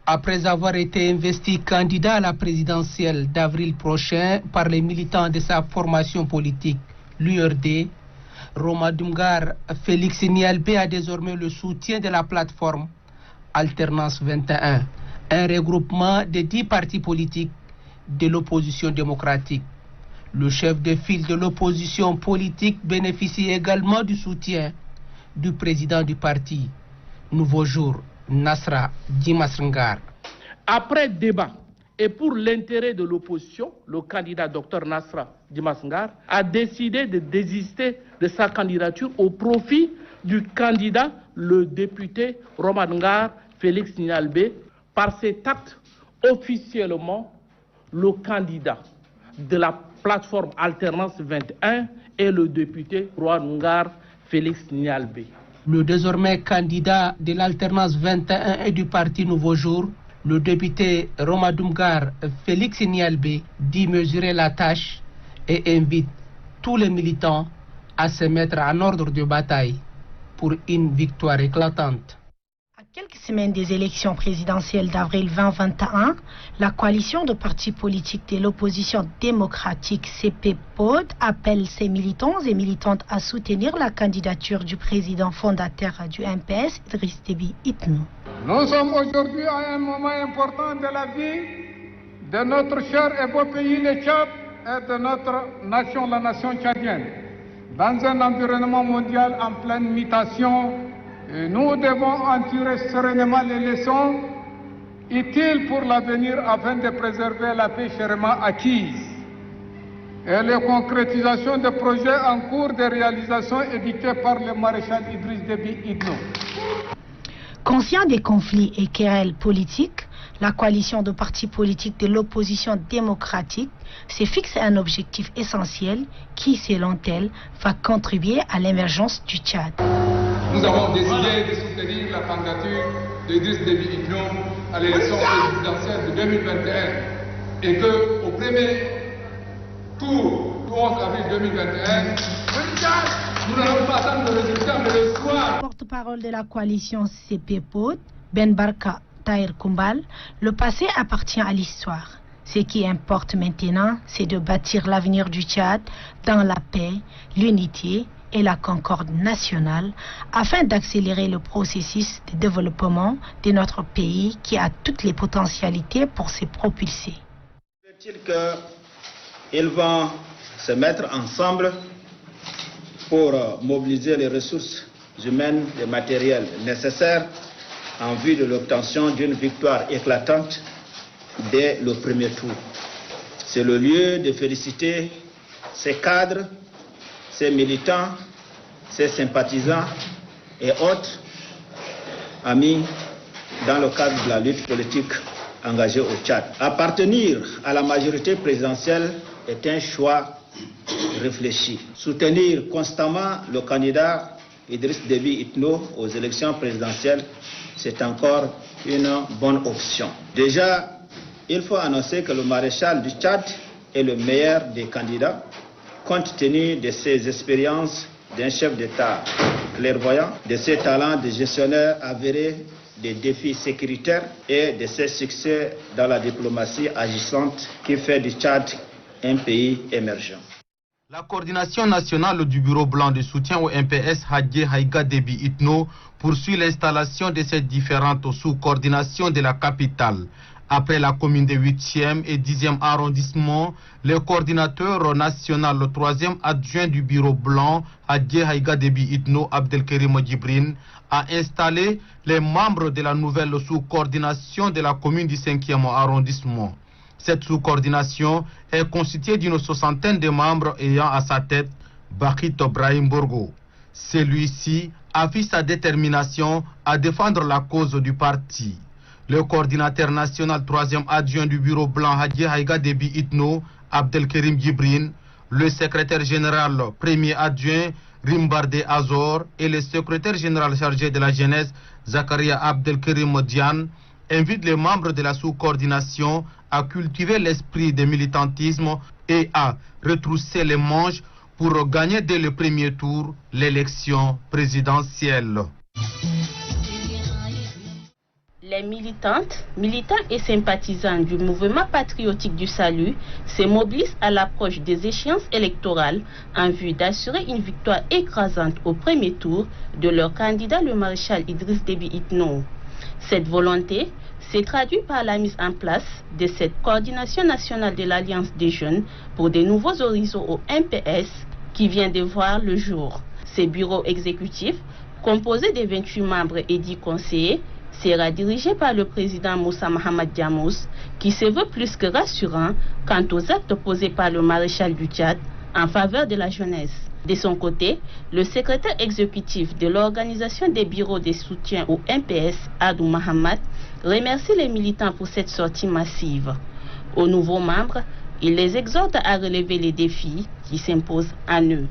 Après avoir été investi candidat à la présidentielle d'avril prochain par les militants de sa formation politique, l'URD, Roma Dumgar Félix Nialbé a désormais le soutien de la plateforme Alternance 21, un regroupement de 10 partis politiques de l'opposition démocratique. Le chef de file de l'opposition politique bénéficie également du soutien du président du parti, Nouveau Jour, Nasra Djimasrangar. Après débat et pour l'intérêt de l'opposition, le candidat Dr Nasra Djimasrangar a décidé de désister de sa candidature au profit du candidat, le député Roma Dumgar Félix Nialbé. Par cet acte, officiellement, le candidat de la plateforme Alternance 21 est le député Roma Dumgar Félix Nialbé. Le désormais candidat de l'Alternance 21 et du parti Nouveau Jour, le député Roma Dumgar Félix Nialbé, dit mesurer la tâche et invite tous les militants à se mettre en ordre de bataille pour une victoire éclatante. Quelques semaines des élections présidentielles d'avril 2021, la coalition de partis politiques de l'opposition démocratique CP-POD appelle ses militants et militantes à soutenir la candidature du président fondateur du MPS, Idriss Déby Itno. Nous sommes aujourd'hui à un moment important de la vie de notre cher et beau pays, le Tchad, et de notre nation, la nation tchadienne. Dans un environnement mondial en pleine mutation, nous devons en tirer sereinement les leçons utiles pour l'avenir afin de préserver la paix chèrement acquise et les concrétisations de projets en cours de réalisation édictés par le maréchal Idriss Déby Itno. Conscient des conflits et querelles politiques, la coalition de partis politiques de l'opposition démocratique s'est fixé un objectif essentiel qui, selon elle, va contribuer à l'émergence du Tchad. Nous avons décidé de soutenir la candidature d'Idriss Déby Itno à l'élection présidentielle de 2021 et qu'au premier tour du 11 avril 2021, nous n'allons pas attendre le résultat, mais le soir. Porte-parole de la coalition CP-POD, Ben Barka Tahir Koumbal, le passé appartient à l'histoire. Ce qui importe maintenant, c'est de bâtir l'avenir du Tchad dans la paix, l'unité et la concorde nationale afin d'accélérer le processus de développement de notre pays qui a toutes les potentialités pour se propulser. Est-il qu'ils vont se mettre ensemble pour mobiliser les ressources humaines et matérielles nécessaires en vue de l'obtention d'une victoire éclatante dès le premier tour. C'est le lieu de féliciter ces cadres, ces militants, ces sympathisants et autres amis dans le cadre de la lutte politique engagée au Tchad. Appartenir à la majorité présidentielle est un choix réfléchi. Soutenir constamment le candidat Idriss Déby Itno aux élections présidentielles, c'est encore une bonne option. Déjà, il faut annoncer que le maréchal du Tchad est le meilleur des candidats, compte tenu de ses expériences d'un chef d'État clairvoyant, de ses talents de gestionnaire avérés des défis sécuritaires et de ses succès dans la diplomatie agissante qui fait du Tchad un pays émergent. La coordination nationale du Bureau blanc de soutien au MPS Hadje Haïga Déby Itno poursuit l'installation de ces différentes sous-coordinations de la capitale. Après la commune de 8e et 10e arrondissement, le coordinateur national, le 3e adjoint du Bureau blanc, Hadje Haïga Déby Itno, Abdelkerim Djibrine, a installé les membres de la nouvelle sous-coordination de la commune du 5e arrondissement. Cette sous-coordination est constituée d'une soixantaine de membres ayant à sa tête Bakit Brahim Borgo. Celui-ci affiche sa détermination à défendre la cause du parti. Le coordinateur national 3e adjoint du Bureau blanc Hadje Haïga Déby Itno, Abdelkerim Djibrine, le secrétaire général 1er adjoint Rimbarde Azor et le secrétaire général chargé de la jeunesse Zakaria Abdelkerim Diane invitent les membres de la sous-coordination à cultiver l'esprit de militantisme et à retrousser les manches pour gagner dès le premier tour l'élection présidentielle. Les militantes, militants et sympathisants du mouvement patriotique du salut se mobilisent à l'approche des échéances électorales en vue d'assurer une victoire écrasante au premier tour de leur candidat, le maréchal Idriss Déby Itno. Cette volonté s'est traduite par la mise en place de cette coordination nationale de l'Alliance des jeunes pour de nouveaux horizons au MPS qui vient de voir le jour. Ce bureau exécutif, composé de 28 membres et 10 conseillers, sera dirigé par le président Moussa Mohamed Diamous, qui se veut plus que rassurant quant aux actes posés par le maréchal du Tchad en faveur de la jeunesse. De son côté, le secrétaire exécutif de l'organisation des bureaux de soutien au MPS, Adou Mohamed, remercie les militants pour cette sortie massive. Aux nouveaux membres, il les exhorte à relever les défis qui s'imposent à eux.